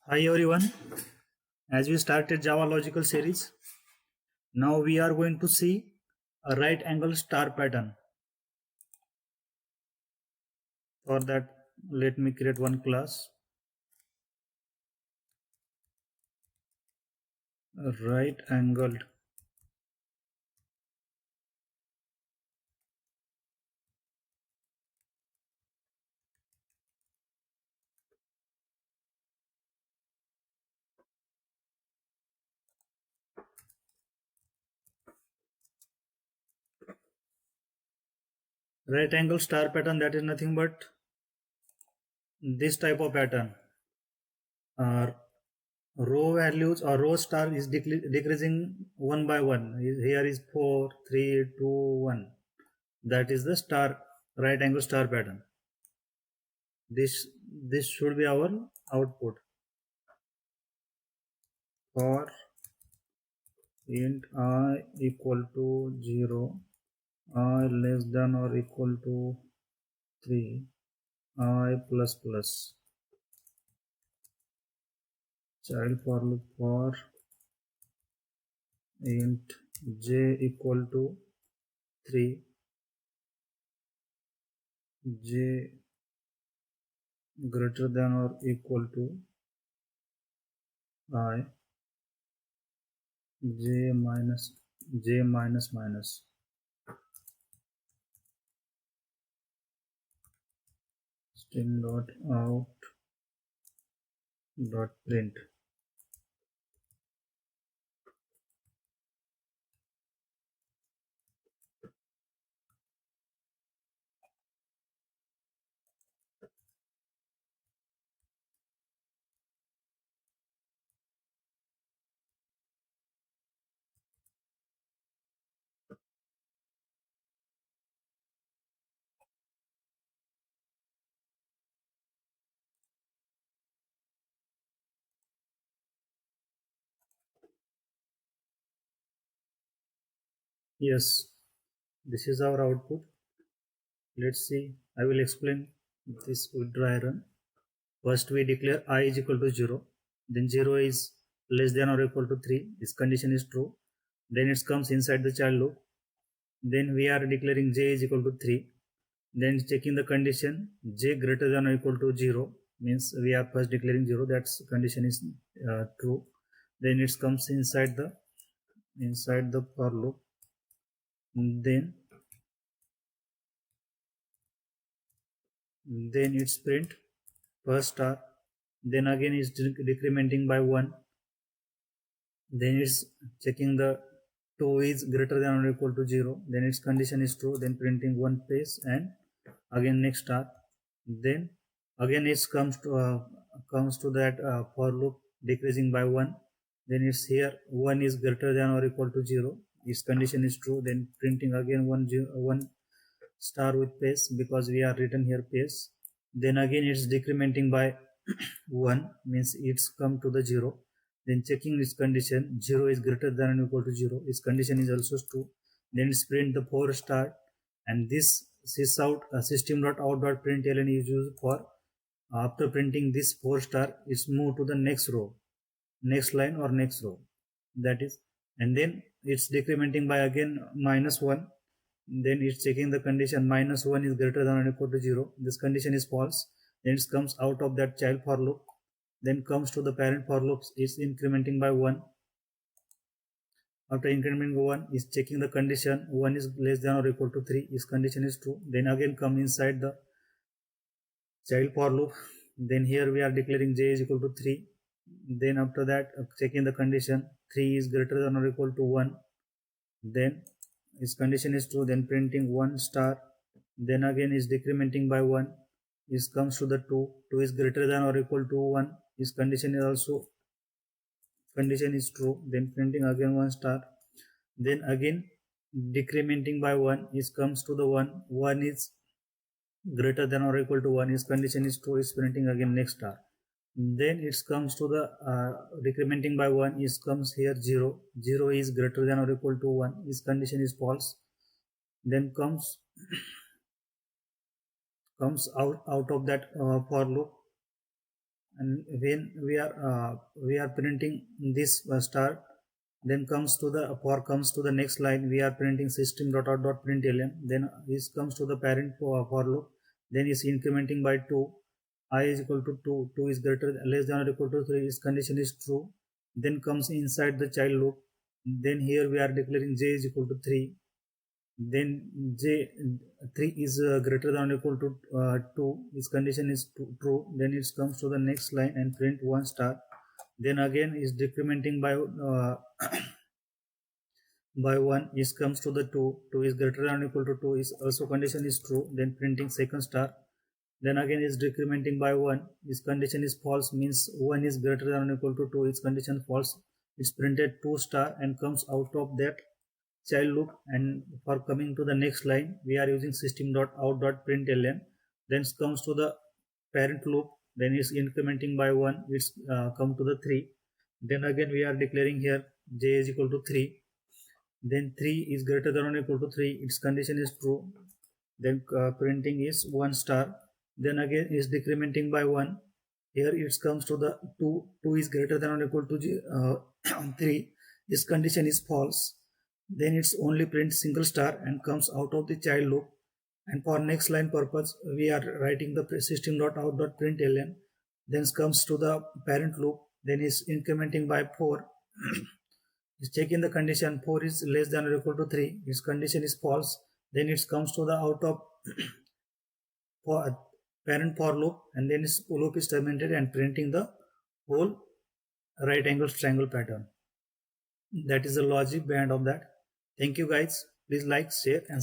Hi everyone, as we started Java logical series, now we are going to see a right angle star pattern. For that, let me create one class, right angled right angle star pattern. That is nothing but this type of pattern. Uh, Row values or row star is decreasing one by one. Here is 4, 3, 2, 1. That is the star right angle star pattern. This should be our output. For int I equal to 0, I less than or equal to 3, I plus plus. Child for loop for int j equal to 3, j greater than or equal to I, j minus minus. String dot out dot print. Yes, this is our output. Let's see. I will explain this with dry run. First we declare I is equal to 0, then 0 is less than or equal to 3, this condition is true. Then it comes inside the child loop. Then we are declaring j is equal to 3, then checking the condition j greater than or equal to 0, means we are first declaring 0, that condition is true. Then it comes inside the for loop. Then it's print first star, then again is decrementing by 1, then it's checking the 2 is greater than or equal to 0, then its condition is true, then printing one place and again next star. Then again it comes to that for loop decreasing by 1, then it's here 1 is greater than or equal to 0, its condition is true, then printing again one star with pace because we are written here pace. Then again it's decrementing by 1, means it's come to the 0, then checking its condition 0 is greater than or equal to 0, its condition is also true, then it's print the 4 star, and this sysout system.out.println is used for after printing this 4 star it's moved to the next row, next line or next row, that is, and then it's decrementing by again -1, then it's checking the condition -1 is greater than or equal to 0, this condition is false, then it comes out of that child for loop, then comes to the parent for loops, is incrementing by 1. After incrementing 1 is checking the condition 1 is less than or equal to 3, is condition is true, then again come inside the child for loop, then here we are declaring j is equal to 3, then after that checking the condition 3 is greater than or equal to 1, then its condition is true, then printing 1 star, then again is decrementing by 1, is comes to the 2 is greater than or equal to 1, is condition is also condition is true, then printing again 1 star, then again decrementing by 1 is comes to the 1 is greater than or equal to 1, is condition is true, is printing again next star, then it comes to the decrementing by 1 is comes here 0 is greater than or equal to 1, is condition is false, then comes out of that for loop, and when we are printing this star, then comes to the comes to the next line, we are printing system.out.println, then this comes to the parent for loop, then is incrementing by 2, I is equal to 2, 2 is greater less than or equal to 3, is condition is true, then comes inside the child loop, then here we are declaring j is equal to 3, then j 3 is greater than or equal to 2, this condition is true, then it comes to the next line and print 1 star, then again is decrementing by 1, is comes to the 2, 2 is greater than or equal to 2, is also condition is true, then printing second star, then again is decrementing by 1, this condition is false, means 1 is greater than or equal to 2, its condition false, it's printed 2 star and comes out of that child loop, and for coming to the next line we are using system.out.println, then comes to the parent loop, then is incrementing by 1, it's come to the 3, then again we are declaring here j is equal to 3, then 3 is greater than or equal to 3, its condition is true, then printing is 1 star, then again is decrementing by 1, here it comes to the 2, 2 is greater than or equal to 3, this condition is false, then it's only print single star and comes out of the child loop, and for next line purpose we are writing the system.out.println, then comes to the parent loop, then is incrementing by 4 is checking the condition 4 is less than or equal to 3, its condition is false, then it comes to the out of for parent for loop, and then its loop is terminated and printing the whole right angle triangle pattern. That is the logic behind of that. Thank you guys. Please like, share and